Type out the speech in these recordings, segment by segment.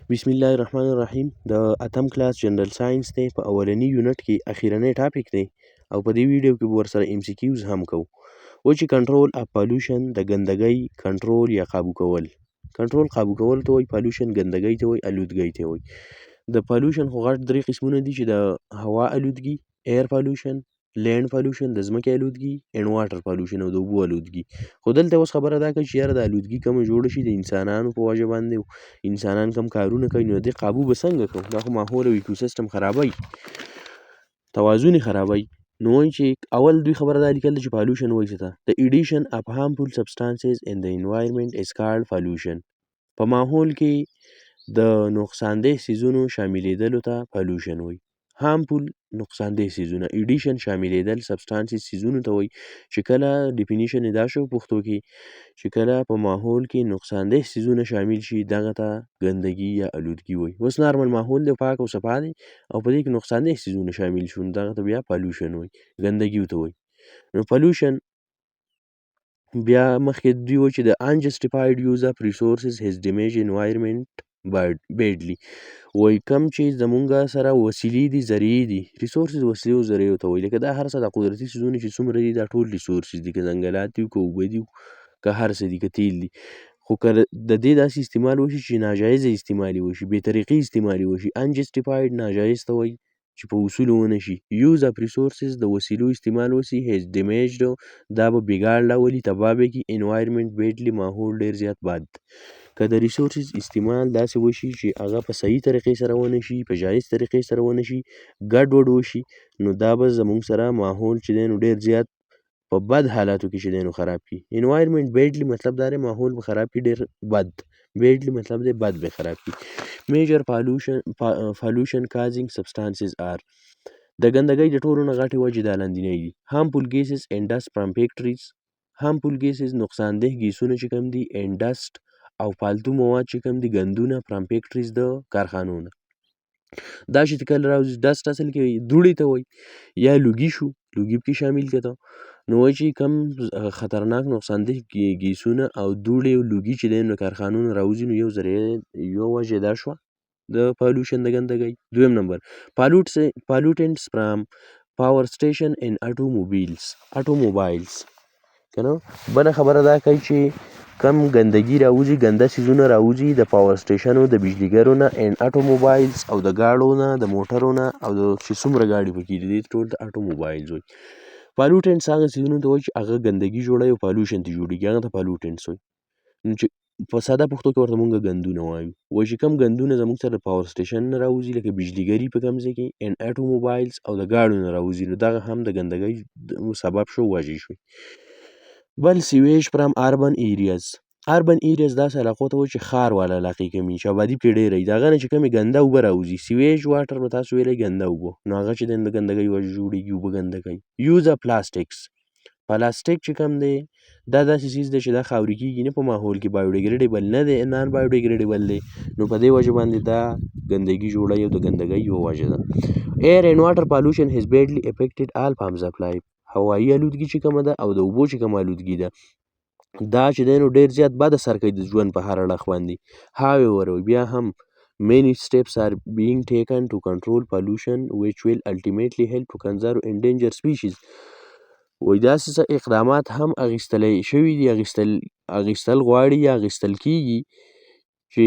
بسم الله الرحمن الرحیم د اتم کلاس جنرال ساينس دی په اولنی یونټ کې اخیرنی ټاپک دی او په دې ویډیو کې به ورسره ام سی کیوز هم کوو. و چې کنټرول اف پالوشن د ګندګۍ کنټرول یا قابو کول. کنټرول قابو کول ته وایي، پالوشن ګندګۍ ته وایي، الودګۍ ته وایي. د پالوشن خو غټ درې قسمونه دي چې د هوا الودګي، ایر پالوشن، لینډ پالوشن د ځمکې الودګي، اینډ واټر پالوشن او د اوبو الودګي. خو دلته اوس خبره دا کوي چې یاره د الودګي کومه جوړه شي د انسانانو په وجه باندې، انسانان کم کارونه کوي، نو د دې قابو به څنګه کوو؟ دا خو ماحول او ایکوسیستم خرابوي، توازن یې خرابوي. نو وایي چې اول دوی خبره دا لیکل چې پالوشن وایي څه ته، د ایډیشن اف هارمفul substances in the environment is called pollution. په ماحول کې د نقصاندeh څیزونو شاملېدلو ته پالوشن وایي. هارمفul نقصاندeh څیزونه، ایډیشن شاملېدل، سبسټانسز څیزونو ته وایي چې کله ډیفینیشن یې دا شو پښتو کې چې کله په ماحول کې نقصاندeh څیزونه شامل شي دغه ته ګندګي یا الودګي وایي. اوس نارمل ماحول دی، پاک او صفا دی، او په دې کې نقصاندeh څیزونه شامل شو نو دغه ته بیا پالوشن وایي، ګندګي ورته وایي. نو پالوشن بیا مخکې دوی وایي چې د unjustified use of resources has damaged environment badly. وایي کم چې زمونږ سره وسیلې دي، ذریعې دي، ریسورسز وسیلې او ذریعو ته وایي. لکه دا هر څه د قدرتي څیزونه چې څومره دي دا ټول ریسورسز دي، که ځنګلات دي، که اوبه دي، که هر څه دي، که تیل دي. خو که د دې داسې استعمال وشي چې ناجایزه استعمال یې وشي، بې طریقې استعمال یې وشي، unjustified ناجایز ته وایي چې په اصولو ونه شي. use of resources د وسیلو استعمال وشي، has damaged دا به بګاړ راولي، تباه به کړي environment badly ماحول ډېر زیات بد. که د ریسورسز استعمال داسې وشي چې هغه په صحیح طریقې سره ونه شي، په جایز طریقې سره ونه شي، ګډوډ وشي، نو دا به زموږ سره ماحول چې دی نو ډېر زیات په بد حالاتو کې چې دی نو خراب کړي. environment badly مطلب دا دی ماحول به خراب کړي ډېر بد. badly مطلب دی بد به خراب کړي. major pollution causing substances are د ګندګۍ د ټولو نه غټې وجې دا لاندینۍ دي: harmful gases and dust from factories. harmful gases نقصاندeh ګیسونه چې کوم دي، and dust او فالتو مواد چې کوم دي، ګندونه from factories د کارخانو نه. دا چې کله راوځي ډسټ اصل کې دوړې ته وایي یا لوګي شو، لوګي پکې شامل کړه. نو وایي چې کم خطرناک نقصاندeh ګیسونه او دوړې او لوګي چې دی نو کارخانو نه راوځي، نو یو وجه دا شوه د پالوشن د ګندګۍ. دویم نمبر pollutants from power station and automobiles. کنه بله خبره دا کوي چې کم ګندګي راوځي، ګنده څیزونه راوځي د پاور سټیشنو، د بجلیګرو نه، اینډ اټوموبایلز او د ګاړو نه، د موټرو نه، او د چې څومره ګاډي پکې دي دې ټول ته اټوموبایلز وایي. پالوټنټس هغه څیزونو ته وایي چې هغه ګندګي جوړوي او پالوشن ترې جوړېږي، هغه ته پالوټنټس وایي. نو چې په ساده پښتو کې ورته مونږ ګندونه وایو. وایي چې کم ګندونه زموږ سره د پاور سټیشن نه راوځي، لکه بجلیګري په کوم ځای کې، اینډ اټوموبایلز او د ګاډو نه راوځي، نو دغه هم د ګندګۍ سبب شو، وجې شوي. بل سیویج فرام اربن ایریاز. اربن ایریاز داسې علاقو ته وایي چې ښار والا علاقې کومې چې آبادي پکې ډېره وي، د هغه نه چې کومې ګنده اوبه راوځي. سیویج واټر به تاسو ویلی ګنده اوبه، نو هغه چې دی د ګندګۍ وجې جوړېږي، اوبه ګنده کوي. یوز اف پلاسټکس. پلاستیک چې کوم دی دا داسې څیز دی چې دا خاورې کېږي نه په ماحول کې، بایوډیګریډیبل نه دی، نان بایوډیګریډیبل دی، نو په دې وجه باندې دا ګندګي جوړوي او د ګندګۍ یوه وجه ده. ایر اینډ واټر پالوشن هیز بیډلی افیکټډ آل فارمز اف لایف. هوایي الودګي چې کومه ده او د اوبو چې کومه الودګي ده دا چې دی نو ډېر زیات بد اثر کوي د ژوند په هر اړخ باندې. however بیا هم many steps are being taken to control pollution which will ultimately help to conserve endangered species. وایي داسې څه اقدامات هم اخیستلی شوي دي، اخیستل غواړي یا اخیستل کېږي چې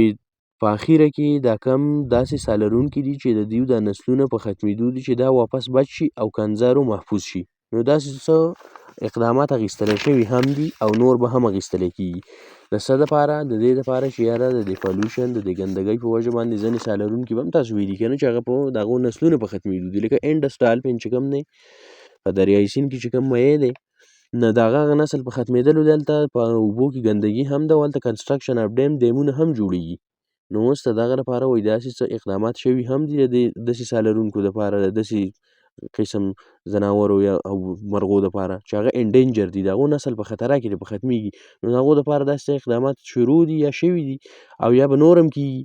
په اخیره کې دا کم داسې ساه لرونکي دي چې د دوی دا نسلونه په ختمېدو دي چې دا واپس بچ شي او کنزر و محفوظ شي. نو داسې څه اقدامات اخیستلی شوي هم دي او نور به هم اخیستلی کېږي. د څه دپاره؟ د دې دپاره چې یاره د دې پالوشن د دې ګندګۍ په وجه باندې ځینې ساه لرونکي به هم تاسو ویلي که نه چې هغه په د هغو نسلونه په ختمېدو دي، لکه انډس ډالفین چې کوم دی په دریای سیند کې چې کوم مهی دی، نه د هغه نسل په ختمېدلو دی. هلته په اوبو کې ګندګي هم ده او هلته کنسټرکشن اف ډیمونه هم جوړېږي. نو اوس د دغه لپاره وایي داسې څه اقدامات شوي هم دي د دې داسې ساه لرونکو دپاره، د داسې قسم ځناورو یا او مرغو دپاره چې هغه انډینجر دي، د هغو نسل په خطره کې دی، په ختمېږي. نو د هغو دپاره داسې اقدامات شروع دي یا شوي دي او یا به نور هم کېږي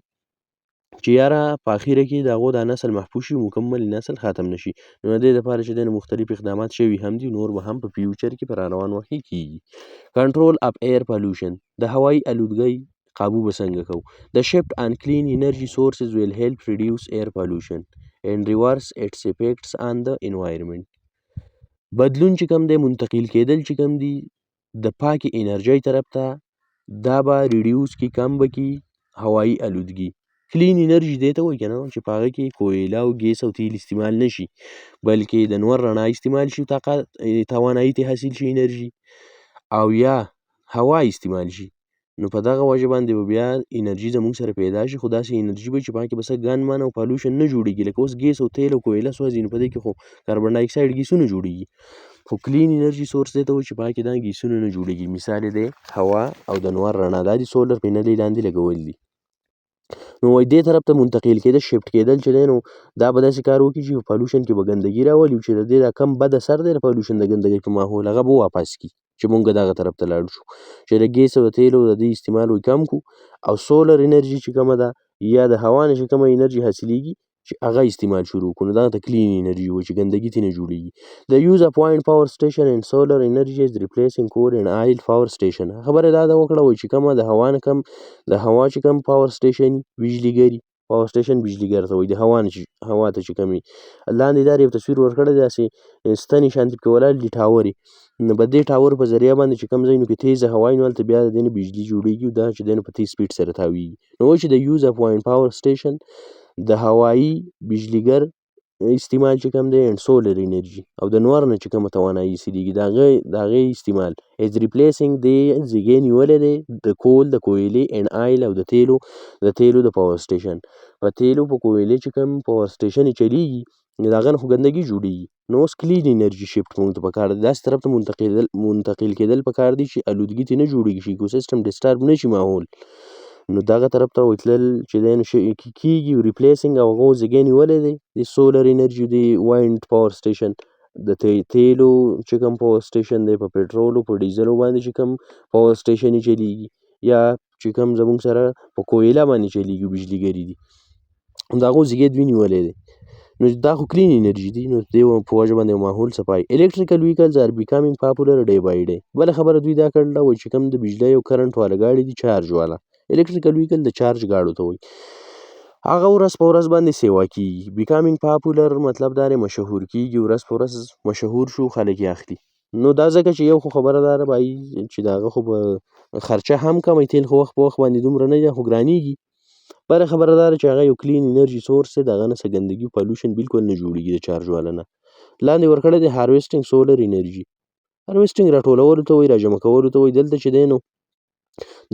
چې یاره په اخیره کې د هغو دا نسل محفوظ شي، مکمل نسل ختم نه شي. نو د دې دپاره چې دی نو مختلف اقدامات شوي هم دي، نور به هم په فیوچر کې په راروان وخت کې کېږي. کنټرول اف ایر پالوشن. د هوایي الودګۍ قابو به څنګه کوو. The shift and clean energy sources will help reduce air pollution and reverse its effects on the environment. بدلون چې کوم دی، منتقل کېدل چې کوم دي د پاکې انرژۍ طرف ته، دا به ریډیوس کی، کم به کی هوایي الودګي. کلین انرژي دې ته وایي که نه، چې په هغه کې کویله او ګیس او تیل استعمال نشي، بلکې د نور رڼا استعمال شي، توانایي ترې حاصل شي انرژي، او یا هوا استعمال شي. نو په دغه وجه باندې به بیا انرژي زموږ سره پیدا شي، خو داسې انرژي به چې په هغه کې به څه ګن من او پالوشن نه جوړېږي. لکه اوس ګیس او تیل او کویله سوځي، نو په دې کې خو کاربن ډای اکساید ګیسونه جوړېږي. خو کلین انرژي سورس دې ته وایي چې په هغه کې دا ګیسونه نه جوړېږي. مثال یې دی هوا او د نور رڼا، دا د سولر پینلۍ لاندې لګول دي. نو وایي دې طرف ته منتقل کېدل، شفټ کېدل چې دی، نو دا به داسې کار وکړي چې په پالوشن کې به ګندګي راولي، چې د دې دا کم بد اثر دی د پالوشن د ګندګۍ په ماحول، هغه به واپس کړي چې مونږ دغه طرف ته لاړ شو، چې د ګیس او د تیلو د دې استعمال کم کړو، او سولر انرژي چې کومه ده یا د هوا نه چې کومه انرژي حاصلېږي چې هغه استعمال شروع کړو، نو دغه ته کلین انرژي وایي چې ګندګي ترې نه جوړېږي. The use of wind power station and solar energy is replacing coal and oil power station. خبره دا ده وکړه وایي چې کومه د هوا نه کم، د هوا چې کوم پاور سټیشن بجلیګري، پاور سټیشن بجلیګر ته وایي، د هوا نه هوا ته چې کمي. لاندې دا یو تصویر ورکړی دی، داسې ستنې شانتې پکې ولاړ دي ټاورې، نو په دې ټاور په ذریعه باندې چې کوم ځایونو کې تیزه هوا وي، نو هلته بیا د دې نه بجلي جوړېږي، او دا چې دی نو په تیز سپیډ سره تاویږي. نو وایي چې د یوز اف وایند پاور سټیشن، د هوایي بجلیګر استعمال چې کوم دی، اینډ سولر انرژي، او د نور نه چې کومه توانایي حاصلېږي د هغې استعمال از ریپلیسینګ، دی ځای نیولی دی د کول، د کویلې، اینډ آیل، او د تیلو د پاور سټیشن. په تیلو په کویلې چې کوم پاور سټیشن چلیږي، نو د هغه نه خو ګندګي جوړېږي. نو اوس کلین انرژي شفټ موږ ته پکار دی، داسې طرف ته منتقل کېدل پکار دي چې الودګي ترې نه جوړېږي، چې ایکوسیسټم ډسټرب نه شي ماحول. نو دغه طرف ته تلل چې دی نو کېږي، ریپلیسینګ، او هغه اوس ځای نیولی دی د سولر انرژي، د وایند پاور سټیشن، د تیلو چې کوم پاور سټیشن دی، په پټرولو په ډیزلو باندې چې کوم پاور سټیشن یې چلیږي، یا چې کوم زموږ سره په کویله باندې چلیږي بجلیګري دي، د هغو ځای دوی نیولی دی. نو دا خو کلین انرژي دي، نو دې په وجه باندې ماحول صفایي. الکتریکل ویکلز آر بیکامینګ پاپولر ډے بای ډے. بله خبره دوی دا کړله وایي چې کوم د بجلۍ او کرنټ والا ګاډي دي، چارج والا، الکتریکل ویکل د چارج ګاډو ته وایي، هغه ورځ په ورځ باندې سیوا کېږي. بیکامینګ پاپولر مطلب دا دی مشهور کېږي، ورځ په ورځ مشهور شو، خلک یې اخلي. نو دا ځکه چې یو خو خبره دا ده بھائی چې د هغه خو به خرچه هم کمه، تیل خو وخت په وخت باندې دومره نه دی، خو ګرانېږي. بله خبره دا ده چې هغه یو کلین انرژي سورس دی، د هغه نه څه ګندګي پالوشن بالکل نه جوړېږي د چارج والا نه. لاندې ورکړی دی هارویسټینګ سولر انرژي. هارویسټینګ راټولولو ته وایي، راجمع کولو ته وایي. دلته چې دی نو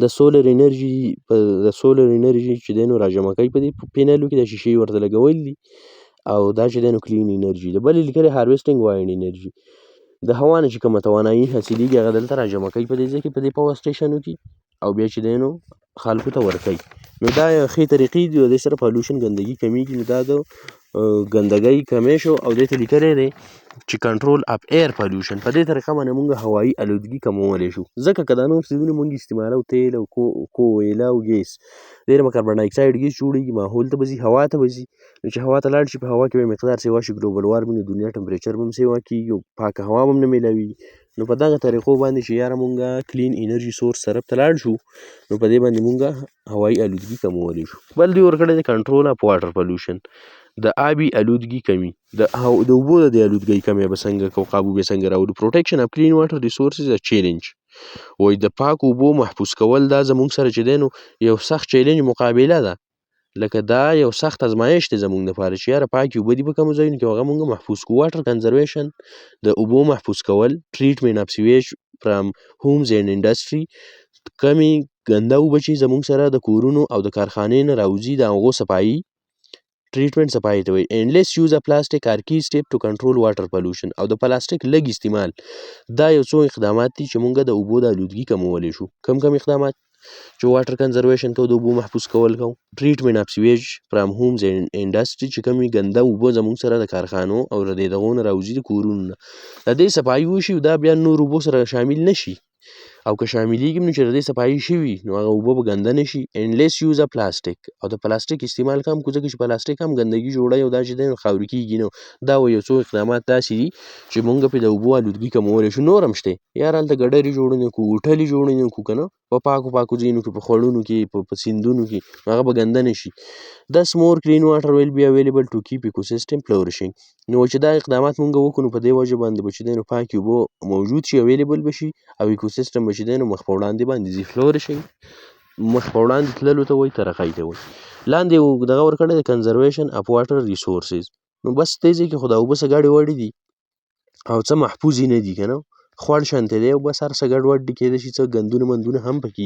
د سولر انرژي چې دی نو راجمع کوي په دې پینلو کې، د شیشې ورته لګول دي، او دا چې دی نو کلین انرژي ده. بلې لیکلې هارویسټینګ وایند انرژي، د هوا نه چې کومه توانایي حاصلېږي هغه دلته راجمع کوي په دې ځای کې، په دې پاور سټیشنو کې، او بیا چې دی نو خلکو ته ورکوي. نو دا یو ښې طریقې دي، د دې سره پالوشن ګندګي کمیږي. نو دا د ګندګۍ کمی شو، او دې ته لیکلی دی چې کنټرول اف ایر پالوشن. په دې طریقه باندې موږ هوایي الودګي کمولی شو، ځکه که دا نور څیزونه موږ استعمالو، تیل او کویله او ګیس، دې نه به کاربن ډای اکساید ګیس جوړېږي، ماحول ته به ځي، هوا ته به ځي. نو چې هوا ته لاړ شي، په هوا کې به مقدار سیوا شي، ګلوبل وارمنګ، د دنیا ټمپریچر به هم سیوا کېږي، او پاکه هوا به هم نه میلاوېږي. نو په دغه طریقو باندې چې یاره مونږ کلین انرژي سورس طرف ته لاړ شو، نو په دې باندې مونږ هوایي الودګي کمولی شو. بل دوی ورکړی دی کنټرول اف واټر پالوشن، د آبي الودګي کمي، د اوبو د الودګۍ کمی به څنګه کوو، قابو به څنګه راوړو. پروټیکشن اف کلین واټر ریسورسز ا چیلنج، وایي د پاکو اوبو محفوظ کول دا زموږ سره چې دی نو یو سخت چیلنج مقابله ده، لکه دا یو سخت ازمایش دی زموږ دپاره چې یاره پاکې اوبه دي په کومو ځایونو کې، هغه مونږ محفوظ کړو. واټر کنزرویشن، د اوبو محفوظ کول. ټریټمنټ اف سیویج فرام هومز اینډ انډسټري، کمې ګنده اوبه چې زموږ سره د کورونو او د کارخانې نه راوځي، د هغو صفایي، ټریټمنټ صفایي ته وایي. اینډلیس یوز اف پلاسټیک آر کی سټیپ ټو کنټرول واټر پالوشن، او د پلاسټیک لږ استعمال. دا یو څو اقدامات دي چې مونږ د اوبو د الودګي کمولی شو. کم اقدامات چې واټر کنزرویشن کوو، د اوبو محفوظ کول کوو. ټریټمنټ اف سیویج فرام هومز اینډ انډسټري، چې کومې ګنده اوبه زموږ سره د کارخانو او د دغو نه راوځي، د کورونو نه، د دې صفایي وشي، دا بیا نور اوبو سره شامل نه شي، او که شاملیږي نو چې د دې صفایي شوي نو هغه اوبه به ګنده نه شي. انلیس یوز اف پلاستیک، او د پلاستیک استعمال کم کړو ځکه چې پلاستیک هم ګندګي جوړوي او دا چې دی نو خاورې کېږي نه. دا یو څو اقدامات داسې دي چې موږ پرې د اوبو آلودګي کمولی شو. نور هم شته یار، هلته ګډرې جوړونه کړو، هوټلې جوړونه کړو که نه، په پاکو ځایونو کې، په خوړونو کې، په سیندونو کې، هغه به ګنده نه شي. Thus more clean water will be available to keep ecosystem flourishing. نو چې دا اقدامات مونږ وکړو په دې وجه باندې به چې دی نو پاکې اوبه موجود شي، اویلیبل به شي، او ایکوسیسټم به چې دی نو مخ په وړاندې باندې ځي. فلورشنګ مخ په وړاندې تللو ته وایي، ترقۍ ته وایي. لاندې یو دغه ورکړی دی، کنزرویشن اف واټر ریسورسز. نو بس دې ځای کې خو دا اوبه څه ګډې وډې دي او څه محفوظې نه دي که نه، خوړ شانتې دی او بس هر څه ګډ وډ دي، کېدای شي څه ګندونه مندونه هم پکې.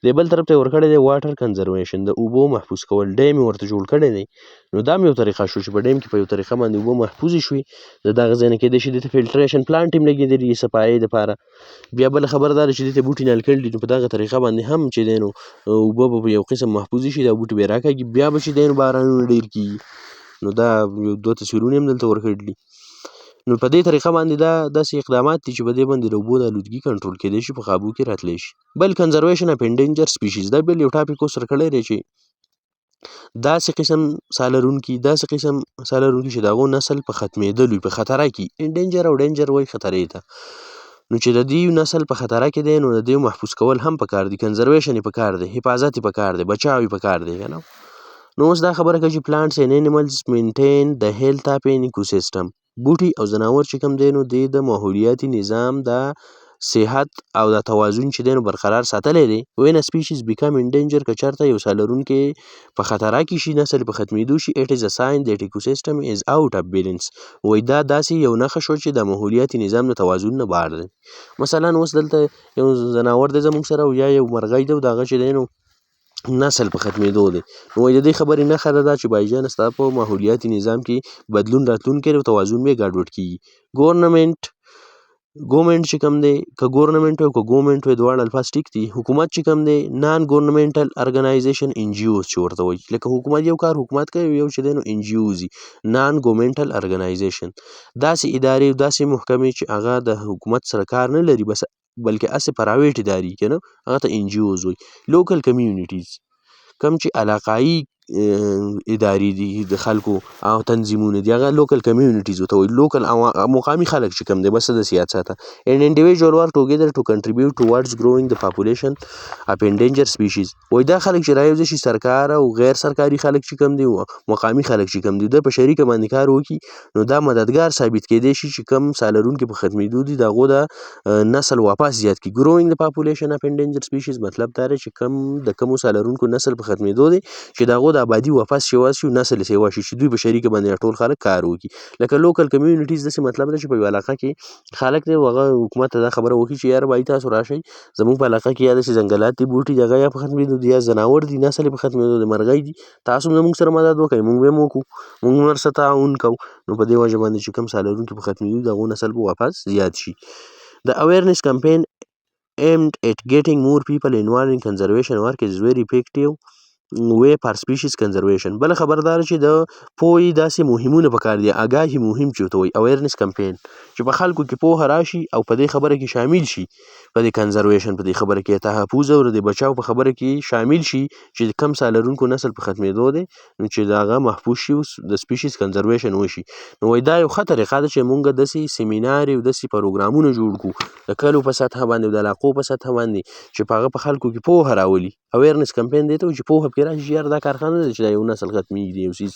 د بل طرف ته یې ورکړی دی واټر کنزرویشن، د اوبو محفوظ کول. ډیم یې ورته جوړ کړی دی. نو دا هم یو طریقه شو چې په ډیم کې په یو طریقه باندې اوبه محفوظې شوې. د دغه ځای نه کېدای شي دلته فلټریشن پلانټ هم لګېدلي دي صفایۍ دپاره. بیا بله خبره دا ده چې دلته بوټي نل کړي دي، نو په دغه طریقه باندې هم چې دی نو اوبه به په یو قسم محفوظې شي، دا بوټي به یې راکاږي، بیا به چې دی نو بارانونه ډېر کېږي. نو دا یو دوه تصویرونه هم دلته ورکړي دي. نو په دې طریقه باندې دا داسې اقدامات دي چې په دې باندې د اوبو د آلودګي کنټرول کېدای شي، په قابو کې راتلی شي. بل کنزرویشن اف انډینجر سپیشیز، دا بل یو ټاپک اوس ورکړی دی چې داسې قسم ساه لرونکي چې د هغو نسل په ختمېدلو په خطره کې، انډینجر او ډینجر وایي خطرې ته، نو چې د دې نسل په خطره کې دی نو د دې محفوظ کول هم پکار دي، کنزرویشن یې پکار دی، حفاظت یې پکار دی، بچاو یې پکار دی که نه. نو اوس دا خبره کوي چې پلانټس اینډ انیملز مینټین د هیلث اف ان ایکوسیسټم. بوټي او ځناور چې کوم دی نو د ماحولیاتي نظام د صحت او د توازن چې دی نو برقرار ساتلی دی. وین سپیشیز بیکم انډینجر، که چېرته یو ساه لرونکی په خطره کې شي، نسل په ختمېدو شي، اټ از ا ساین دیټ ایکوسیسټم از آوټ اف بیلنس. وایي دا داسې یو نښه شو چې د ماحولیاتي نظام د توازن نه بهر دی. مثلا اوس دلته یو ځناور دی زموږ سره، او یا یو مرغۍ دی، او د هغه چې دی نو نسل په ختمېدو دی. نو وایي د دې خبرې نښه ده دا چې بایجانه ستا په ماحولیاتي نظام کې بدلون راتلونکی دی او توازن به یې ګډوډ کېږي. ګورنمنټ چې کوم دی، که ګورنمنټ وي او که ګورنمنټ وي، دواړه الفاظ ټیک دي. حکومت چې کوم دی، نان ګورنمنټل ارګنایزیشن ان جي اوز چې ورته وایي، لکه حکومت یو کار حکومت کوي، یو چې دی نو ان جي اوز دي، نان ګورنمنټل ارګنایزیشن. داسې ادارې او داسې محکمې چې هغه د حکومت سره کار نه لري بس بلکې هسې پرایویټ ادارې که نه، هغه ته ان جي اوز وایي. لوکل کمیونټیز کم چې علاقایي ادارې دي د خلکو او تنظیمونه دي، هغه لوکل کمیونټیز ورته وایي. لوکل مقامي خلک چې کوم دی بس د سیاسته. ان انډیویژوال ورک ټوګیدر ټو کنټریبیوټ ټوارډز ګروینګ د پاپولیشن اف انډینجر سپیشیز. وایي دا خلک چې رايوځي شي، سرکار او غیر سرکاري خلک چې کوم دي، مقامي خلک چې کوم دي، د په شریکه باندې کار وکړي نو دا مددګار ثابت کېدای شي چې کم ساه لرونکي په ختمېدو دي د هغو د نسل واپس زیات کړي. ګروینګ د پاپولیشن اف انډینجر سپیشیز مطلب دا دی چې کمو ساه لرونکو نسل په ختمېدو دی چې د هغو د آبادي واپس شي شي، نسل یې سیوا شي، چې دوی په شریکه باندې ټول خلک کار وکړي. لکه لوکل کمیونټیز داسې مطلب دی چې په یو علاقه کې خلک دی، هغه حکومت ته دا خبره وکړي چې یاره بھائی تاسو راشئ زموږ په علاقه کې یا داسې ځنګلات دي، بوټي دي، هغه یا په ختمېدو دي، یا ځناور دي نسل یې په ختمېدو دی، مرغۍ دي، تاسو هم زموږ سره مدد وکړئ، موږ به هم وکړو، موږ هم ورسره تعاون کوو. نو په دې وجه باندې چې کوم ساه لرونکي په ختمېدو د هغو نسل به واپس زیات شي. د اویرنس کمپین aimed at getting more people involved in conservation work is very effective way for species conservation. بل خبردار چې د پوهې داسې مهمونه پکار دي، آګاهي مهم چې ورته وایي اویرنس کمپین، چې په خلکو کې پوهه راشي او په دې خبره کې شامل شي، په دې کنزرویشن، په دې خبره کې تحفظ او د بچاو په خبره کې شامل شي چې کم ساه لرونکو نسل په ختمېدو دی، نو چې د هغه محفوظ شي او د سپیشیز کنزرویشن وشي. نو وایي دا یو ښه طریقه ده چې موږ داسې سیمینار او داسې پروګرامونه جوړ کړو د کلو په سطحه باندې او د علاقو په سطحه باندې چې په هغه په خلکو کې پوهه راولي. اویرنس کمپین دی ته وایي چې پوهه پکې راشي چې یاره دا کارخانه ده چې دا یو نسل ختمېږي، یو څیز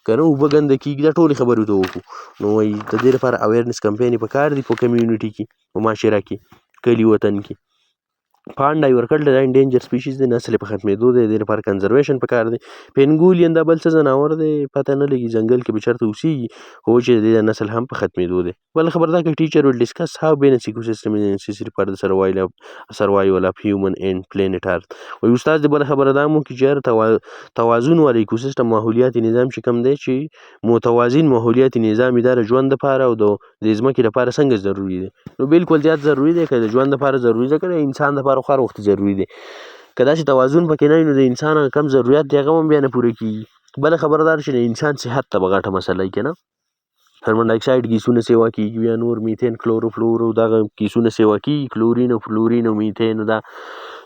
که نه اوبه ګنده کېږي، دا ټولې خبرې ورته وکړو. نو وایي د دې لپاره اویرنس کمپین یې پکار دي په کمیونټي کې، په معاشره کې، کلي وطن کې. پانډا یې ورکړل دا انډینجر سپیشیز دی، نسل یې په ختمېدو دی، د دې لپاره کنزرویشن پکار دی. پینګولین دا بل څه ځناور دی، پته نه لګي ځنګل کې به چېرته اوسېږي، خو چې د دې نسل هم په ختمېدو دی. بله خبره دا کوي ټیچر ول ډسکس هاو بیلنس ایکوسیسټم از نیسیسري فار د سروایول اف هیومن اینډ پلانټ ارث. وایي استاد دې بله خبره دا هم وکړي چې یاره توازن والا ایکوسیسټم ماحولیاتي نظام چې کوم دی، چې متوازن ماحولیاتي نظام یې دا د ژوند دپاره او د ځمکې لپاره څنګه ضروري دی. نو بالکل زیات ضروري دی، که د ژوند دپاره ضروري ده، که د انسان دپاره خو هر وخت ضروري دی. که داسې توازن پکې نه وي نو د انسان هغه کم ضرورت دی هغه هم بیا نه پوره کېږي. بله خبره دا ده چې د انسان صحت ته به غټه مسله وي که نه. کاربن ډای اکساید ګیسونه سیوا کیږي، یا نور میتین، کلوروفلورو دغه ګیسونه سیوا کیږي، کلورین او فلورین او میتین. دا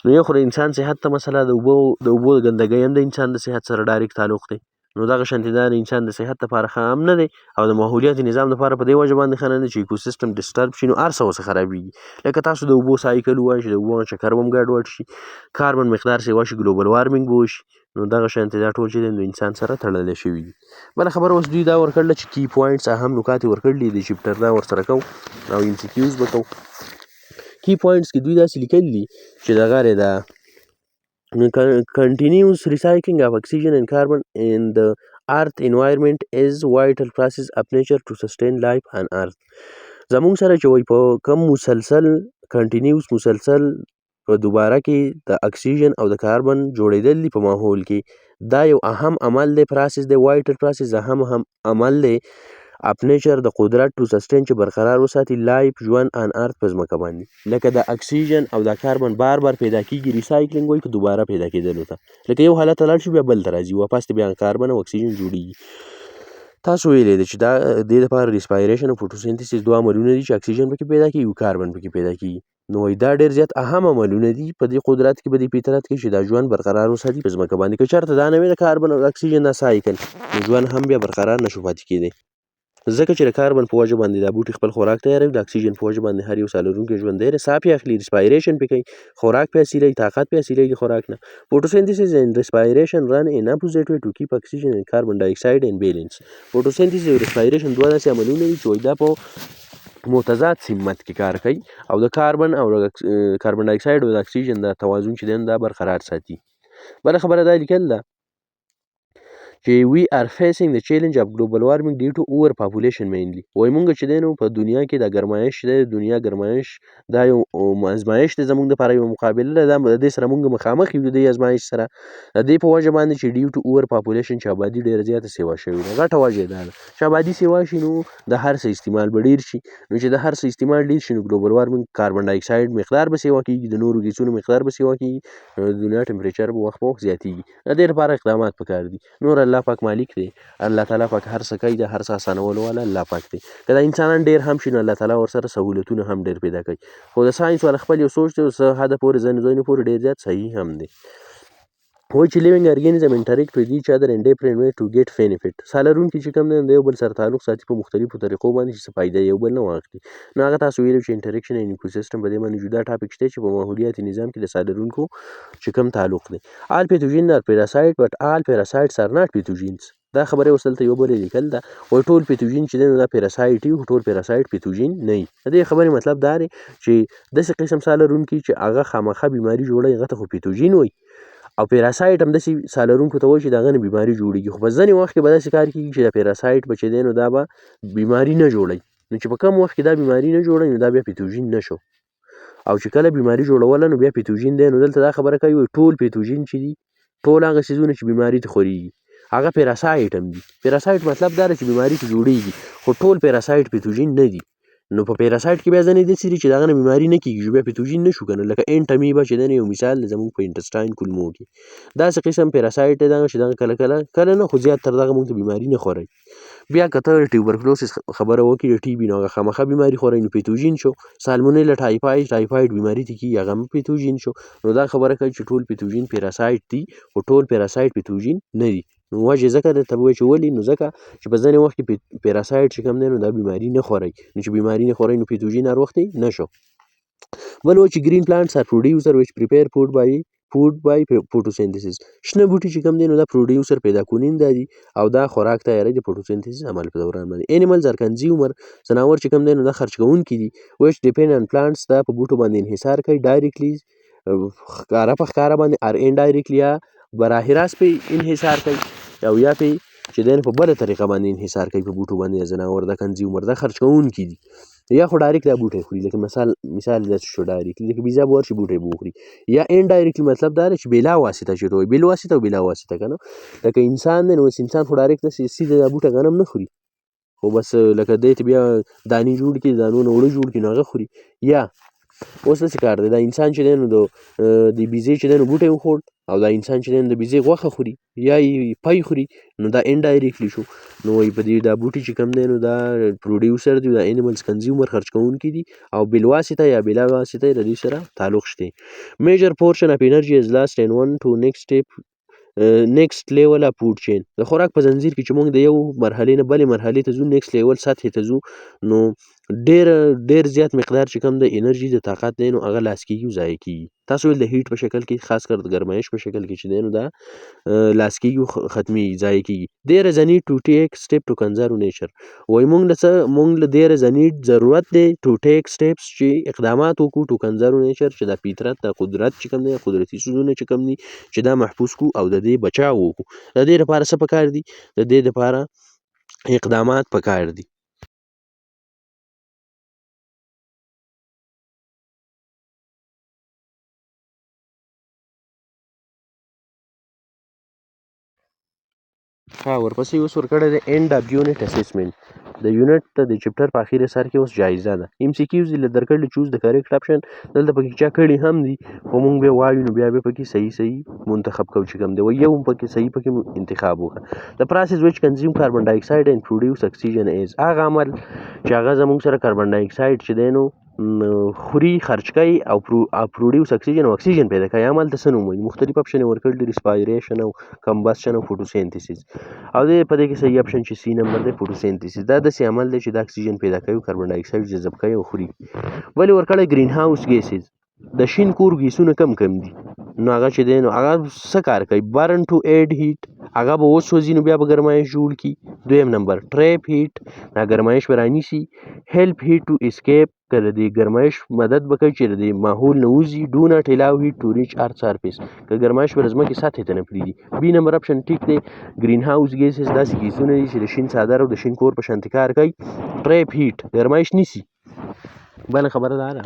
نو یو خو د انسان صحت ته مسله، د اوبو ګندګۍ هم د انسان د صحت سره ډایرکټ تعلق دی. نو دغه شانتې دا د انسان د صحت لپاره ښه هم نه دی، او د ماحولیاتي نظام لپاره په دې وجه باندې ښه نه دی چې ایکوسیستم ډسټرب شي، نو هر څه ورڅخه خرابېږي. لکه تاسو د اوبو سایکل ووایئ چې د اوبو چکر به هم ګډوډ شي، کاربن مقدار سیوا شي، ګلوبل وارمنګ به وشي. نو دغه شانتې دا ټول چې دی د انسان سره تړلی شوي دي. بله خبره اوس دوی دا ورکړله چې کی پوینټس، اهم نکات یې ورکړلي دي، چپټر دا ورسره کوو او ام سی کیوز به کوو. کی پوینټس کې دوی داسې لیکلي دي چې دغه دی دا continuous recycling of oxygen and carbon in the earth environment is vital process of nature to sustain life on earth. زمونږ سره چې وایي په کم مسلسل کنټینیوس مسلسل په دوباره کې د اکسیجن او د کاربن جوړېدل دي په ماحول کې، دا یو اهم عمل دی، پروسس دی، وایټل پروسس، اهم عمل دی اپ نیچر د قدرت ټو سسټین چې برقرار وساتي لایف ژوند ان ارث په ځمکه باندې. لکه د اکسیجن او د کاربن بار بار پیدا کیږي، ریسایکلینګ وایي په دوباره پیدا کېدلو ته، لکه یو حالت ته لاړ شي بیا بل ته راځي، واپس بیا کاربن او اکسیجن جوړیږي. تاسو ویلی دی چې دا د دې لپاره ریسپایریشن او فوټوسنتھسس دوه عملونه دي چې اکسیجن پکې پیدا کیږي او کاربن پکې پیدا کیږي. نو دا ډېر زیات اهم عملونه دي په دې قدرت کې، په دې فطرت کې چې دا ژوند برقرار وساتي په ځمکه باندې. که چېرته دا نه وي د کاربن او اکسیجن دا سایکل، نو ژوند هم بیا برقرار نشو پاتې کېدی، ځکه چې د کاربن په وجه باندې دا بوټي خپل خوراک تیاروي، د اکسیجن په وجه باندې هر یو ساه لرونکی ژوندی دی ساه پې اخلي، ریسپایریشن پې کوي، خوراک پې حاصلوي، طاقت پې حاصلوي د خوراک نه. فوټوسنتھسس اینڈ ریسپایریشن رن ان اپوزیټ وی ټو کیپ اکسیجن اینڈ کاربن ډای اکساید ان بیلنس. فوټوسنتھسس او ریسپایریشن دوه داسې عملونه دي چې وایي دا په متضاد سمت کې کار کوي، او د کاربن او کاربن ډای اکساید او د اکسیجن د توازن چې دی دا برقرار ساتي. بله خبره دا لیکل ده چې we are facing the challenge of global warming due to over population mainly. وایي مونږ چې دی نو په دنیا کې د ګرمایش دی، د دنیا ګرمایش دا یو ازمایش دی زمونږ دپاره، یو مقابله ده، د دې سره مونږ مخامخ یو د دې ازمایش سره، د دې په وجه باندې چې ډیو ټو اوور پاپولیشن چې آبادي ډېره زیاته سیوا شوې ده. غټه وجه دا ده چې آبادي سیوا شي نو د هر څه استعمال به ډېر شي، نو چې د هر څه استعمال ډېر شي نو ګلوبل وارمنګ کاربن ډای اکساید مقدار به سیوا کېږي، د نورو ګیسونو مقدار به سیوا کېږي، نو د دنیا ټمپریچر به وخت په وخت زیاتېږي. د دې لپاره اقدامات پکار دي. نور الله پاک مالک دی، الله تعالی پاک هر څه کوي، د هر څه اسانولو والا الله پاک دی. که دا انسانان ډېر هم شي نو الله تعالی ورسره سهولتونه هم ډېر پیدا کوي. خو د ساینس والا خپل یو سوچ دی، څه حده پورې ځینې ځایونو پورې ډېر زیات صحیح هم دی. وایي چې living organism interact with each other in different way to get benefit. ساه لرونکي چې کوم دی د یو بل سره تعلق ساتي په مختلفو طریقو باندې چې څه فایده یو بل نه واخلي. نو هغه تاسو ویلو چې انټریکشن ان ایکوسیستم په دې باندې جدا ټاپک شته چې په ماحولیاتي نظام کې د ساه لرونکو چې کوم تعلق دی. all pathogens are parasite but all parasites are not pathogens. دا خبره اوس دلته یو بل لیکل ده، وایي ټول پیتوجین چې دی نو دا پیراسایټ وي، ټول پیراسایټ پیتوجین نه وي. د دې خبرې مطلب دا دی چې داسې قسم ساه لرونکي چې هغه خامخا بیماري جوړوي هغه ته خو پیتوجین وایي، او پیراسایټ هم داسې ساه لرونکو ته وایي چې د هغه نه بیماري جوړېږي. خو په ځینې وخت کې به داسې کار کېږي چې د پیراسایټ به چې دی نو دا به بیماري نه جوړوي، نو چې په کم وخت کې دا بیماري نه جوړوي نو دا بیا پیتوجین نه شو. او چې کله بیماري جوړوله نو بیا پیتوجین دی. نو دلته دا خبره کوي ټول پیتوجین چې دي، ټول هغه څیزونه چې بیماري ته خورېږي هغه پیراسایټ هم دي. پیراسایټ مطلب دا دی چې بیماري ته جوړېږي، خو ټول پیراسایټ پیتوجین نه دي. نو په پیراسایټ کې بیا ځینې داسې دي چې د هغه نه بیماري نه کېږي چې بیا پیتوجین نه شو که نه، لکه اینټ امیبا چې دی یو مثال دی زموږ په انټسټاین کولمو کې. داسې قسم پیراسایټ دی دغه چې دغه کله نه خو زیات تر دغه موږ ته بیماري نه خوروي. بیا که ته ټیوبرکلوسس خبره وکړې د ټي بي نو هغه خامخا بیماري خوروي نو پیتوجین شو. سالمونیلا ټایفاید بیماري ته کېږي هغه هم پیتوجین شو. نو دا خبره کوي چې ټول پیتوجین پیراسایټ دي خو ټول پیراسایټ پیتوجین نه دي. نو وجې ځکه درته به وایي چې ولې، نو ځکه چې په ځینې وخت کې پیراسایټ چې کوم دی نو دا بیماري نه خوروي، نو چې بیماري نه خوروي نو پیتوجین هر وخت نه شو. بل وایي چې ګرین پلانټس ار پروډیوسر ویچ پریپیر فود بای فوټوسنتھسس. شنه بوټي چې کوم دی نو دا پروډیوسر پیدا کونکي دي او دا خوراک تیاروي د فوټوسنتھسس عمل په دوران باندې. انیملز ار کنزیومر، ځناور چې کوم دی نو دا خرج کوونکي دي. ویچ ډیپینډ آن پلانټس، دا په بوټو باندې انحصار کوي ډایرکټلی ښکاره په ښکاره باندې، ار انډایرکټلی یا براه راست پې انحصار کوي، او یا پې چې دی په بله طریقه باندې انحصار کوي په بوټو باندې. ځناور دا کنزیومر دا خرج کوونکي دي، یا خو ډایرکټ دا بوټی خوري، لکه مثال داسې شو ډایرکټلی لکه بیزا به ورشي بوټی به وخوري. یا انډایرکټلی مطلب دا دی چې بلا واسطه چې وایي بل واسطه او بلا واسطه که نه، لکه انسان دی نو اوس انسان خو ډایرکټ داسې سیده دا بوټی غنم نه خوري، خو بس لکه دی ته بیا دانې جوړ کړي، دانو نه اوړه جوړ کړي نو هغه خوري. یا اوس داسې کار دی دا انسان چې دی نو د بیزې چې دی نو بوټی وخوړ او دا انسان چې دی نو د بیزې غوښه خوري یا یې پی خوري نو دا انډایرکټلی شو نو وایي په دې دا بوټي چې کوم دی نو دا پروډیوسر دی دا انیملز کنزیومر خرج کوونکي دي او بالواسطه یا بلا واسطه د دوی سره تعلق شته میجر پورشن اف انرژي از لاست ان ون ټو نیکسټ لیول اف فود چین د خوراک په زنځیر کې چې موږ د یو مرحلې نه بلې مرحلې ته ځو نیکسټ لیول سطحې ته ځو نو ډېر زیات مقدار چې کوم د انرژي د طاقت دی نو هغه لاس کېږي او ضایع کېږي تاسو ویل د هیټ په شکل کې خاص کر د ګرمایش په شکل کې چې دی نو دا لاس کېږي او ختمیږي ضایع کېږي دیر از نیډ ټو ټیک سټیپ ټو کنزرو نیچر وایي موږ له دیر از نیډ ضرورت دی ټو ټیک سټیپس چې اقدامات وکړو ټو کنزرو نیچر چې د فطرت د قدرت چې کوم دی قدرتي څیزونه چې کوم دي چې دا محفوظ کړو او د دې بچاو وکړو د دې لپاره څه پکار دي د دې لپاره اقدامات پکار دي ورپسې اوس ورکړی دی اینډ اف یونټ اسسمنټ د یونټ د چپټر په اخر سر کې اوس جایزه ده ایم سی کیوز دې له درکړلې چوز د کریکټ اپشن دلته پکې چا کړي هم دي خو موږ بیا وایو نو بیا به پکې صحیح منتخب کوو چې کوم دی وایي یو هم پکې صحیح پکې انتخاب وکړه د پروسس وچ کنزیوم کاربن ډای اکساید اینډ پروډیوس اکسیجن از هغه عمل چې هغه زموږ سره کاربن ډای اکساید چې دی نو خوري خرج کوي او پروډیوس اکسیجن او اکسیجن پیدا کوي عمل ته څه نوم وایي مختلف اپشن یې ورکړل دي ریسپایریشن او کمبسشن او فوټوسینتھیسس او د په دې کې صحیح اپشن چې سی نمبر دی فوټوسینتھیسس دا داسې عمل دی چې د اکسیجن پیدا کوي کاربن ډای اکساید جذب کوي او خوري ولې ورکړی ګرین هاوس ګیسز د شین کور ګیسونه کم دي نو هغه چې دی نو هغه څه کار کوي برن ټو ایډ هیټ هغه به وسوځي نو بیا به ګرمایش جوړ کړي دویم نمبر ټریپ هیټ دا ګرمایش به رانیسي هیلپ هیټ ټو اسکیپ که د دې ګرمایش مدد به کوي چې د دې ماحول نه وځي ډو ناټ الاو هیټ ټو ریچ ارث سرفیس که ګرمایش به د ځمکې سطحې ته نه پرېږدي بي نمبر اپشن ټیک دی ګرین هاوس ګیسز داسې ګیسونه دي چې د شین څادر او د شین کور په شانتې کار کوي ټریپ هیټ ګرمایش نیسي بله خبره دا ده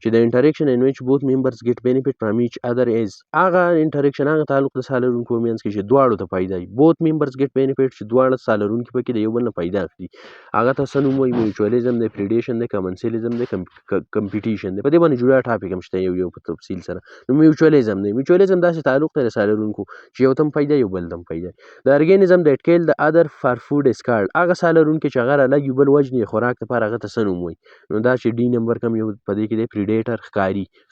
چې د انټریکشن ان ویچ بوث ممبرز ګیټ بینیفیټ فرام ایچ ادر از هغه انټریکشن هغه تعلق د ساه لرونکو منځ کې چې دواړو ته فایده وي بوث ممبرز ګیټ بینیفیټ چې دواړه ساه لرونکي پکې د یو بل نه فایده اخلي هغه ته څه نوم وایي میوچولیزم دی پریډیشن دی کمنسلیزم دی کمپیټیشن دی په دې باندې جوړه ټاپک هم شته یو په تفصیل سره نو میوچولیزم داسې تعلق دی د ساه لرونکو چې یو تم فایده یو بل تم فایده د ارګینزم د اټکیل د ادر فار فود اسکارډ هغه ساه لرونکي چې هغه رالاږي بل وجنې خوراک لپاره هغه ته څه نوم وایي نو دا چې ډي نمبر کم یو په دې کې دی پریډیټر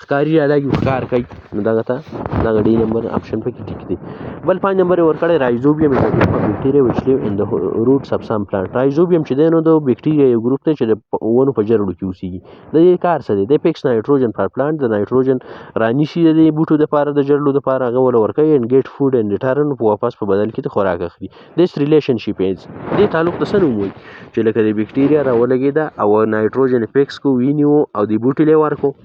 ښکاري رالاږي ښکار کوي نو دغه ته دغه ډي نمبر اپشن پکې ټیک دی بل 5 نمبر یې ورکړی رایزوبیم بیکټیریا وچ لیو ان د روټس اف سم پلانټ رایزوبیم چې دی نو د بیکټیریا یو ګروپ دی چې د ونو په جرړو کې اوسېږي د دې کار څه دی د پیکس نایټروجن فار پلانټ د نایټروجن رانیسي د دې بوټو دپاره د جرړو دپاره هغه وله ورکوي اینډ ګیټ فود اینډ ریټرن په واپس په بدل کې د خوراک اخلي دس ریلیشنشپ از دې تعلق ته څه نوم وایي چې لکه د بیکټیریا راولګېده او نایټروجن فیکس کو وینیو او د بوټي له ورکو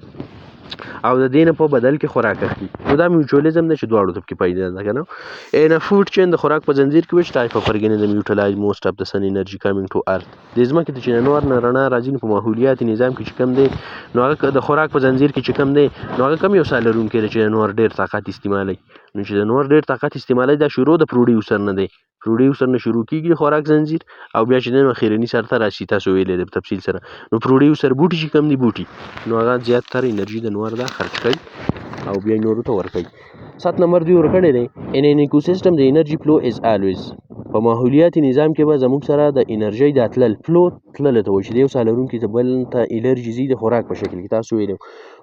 او د دې نه په بدل کې خوراک اخلي نو دا میوچولیزم دی چې دواړو ته پکې پیدا ده که نه ان فود چین د خوراک په زنځیر کې وچ ټایپ اف ارګانیزم یوټیلایز موسټ اف د سن انرژي کمینګ ټو ارث د ځمکې ته چې نور نه رڼا راځي نو په ماحولیاتي نظام کې چې کم دی نو هغه د خوراک په زنځیر کې چې کم دی نو هغه کم یو ساه لرونکی دی چې د نور ډېر طاقت استعمالوي نو چې د نور ډېر طاقت استعمالوي دا شروع د پروډیوسر نه دی پروډیوسر نه شروع کیږي خوراک زنځیر او بیا چې دی نو اخرني سر ته راشي تاسو ویلې ده په تفصیل سره نو پروډیوسر بوټي چې کم دي بوټي نو هغه زیاتره انرژي د نور دا خرج کوي او بیا نورو ته ورکوي 7 نمبر دوی ورکړی دی ان ان ایکوسیسټم د انرژي فلو از الویز په ماحولیاتي نظام کې به زموږ سره د انرژي د تلل فلو تللو ته وایي چې د یو ساه لرونکي ته بل ته انرژي ځي د خوراک په شکل کې تاسو ویلي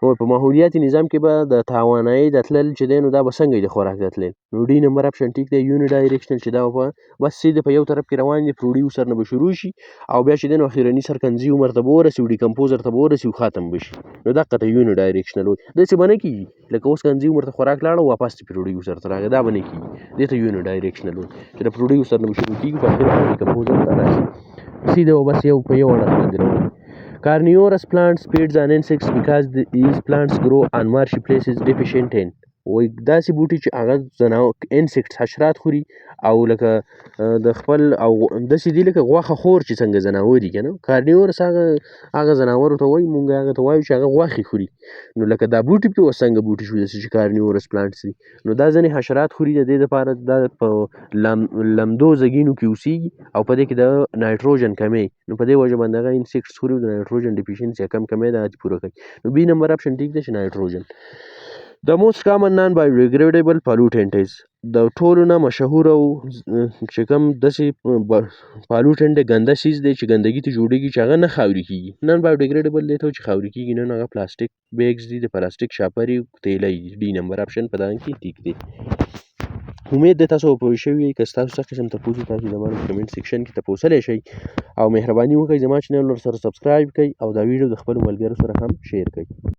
نو په ماحولیاتي نظام کې به د توانایي د تلل چې دی نو دا به څنګه د خوراک د تلل نو ډي نمبر اپشن ټیک دی یوني ډایرکشنل چې دا په بس سیده په یو طرف کې روان دي پروډیوسر نه به شروع شي او بیا چې دی نو اخرني سر کنزیومر ته به ورسي او ډیکمپوزر ته به ورسي او ختم به شي نو دقه ته یوني ډایرکشنل وایي داسې به نه کېږي لکه اوس کنزیومر ته خوراک لاړه واپس د پروډیوسر ته راغی دا به نه کېږي دې ته یوني ډایرکشنل وایي چې د پروډیوسر نه به شروع کېږي په اخر کې ډیکمپوزر ته راشي سیده به بس یو په یو اړخ باندې روان Carnivorous plants feeds on insects because these plants grow on marshy places deficient in وایي داسې بوټي چې هغه انسیکټس حشرات خوري او لکه د خپل او داسې دي لکه غوښه خور چې څنګه ځناور دي که نه کارنیورس هغه ځناورو ته وایي مونږ هغه ته وایو چې هغه غوښې خوري نو لکه دا بوټي پې اوس څنګه بوټي شو داسې چې کارنیورس پلانټس دي نو دا ځینې حشرات خوري د دې دپاره دا په لمدو ځګینو کې اوسېږي او په دې کې د نایټروجن کمی نو په دې وجه باندې هغه انسیکټس خوري د نایټروجن ډیفیشنسي کمی دا پوره کوي نو بي نمبر آپشن ټیک دی چې نایټروجن The most common non-biodegradable pollutant is د ټولو نه مشهور او چې کوم داسې پالوټنټ دی ګنده څیز دی چې ګندګي ته جوړېږي چې هغه نه خاوري کېږي نن بایوډیګریډیبل دی ته چې خاوري کېږي نن هغه پلاستیک بیګز دي د پلاستیک شاپرې تیلی دي ډي نمبر آپشن په دغه کې ټیک دی امید دی تاسو پوه شوي که ستاسو څه قسم تپوس وي تاسو زما په کمنټ سیکشن کې تپوسلی شئ او مهرباني وکړئ زما چینل ورسره سبسکرایب کړئ او دا ویډیو د خپلو ملګرو سره هم شیر کړئ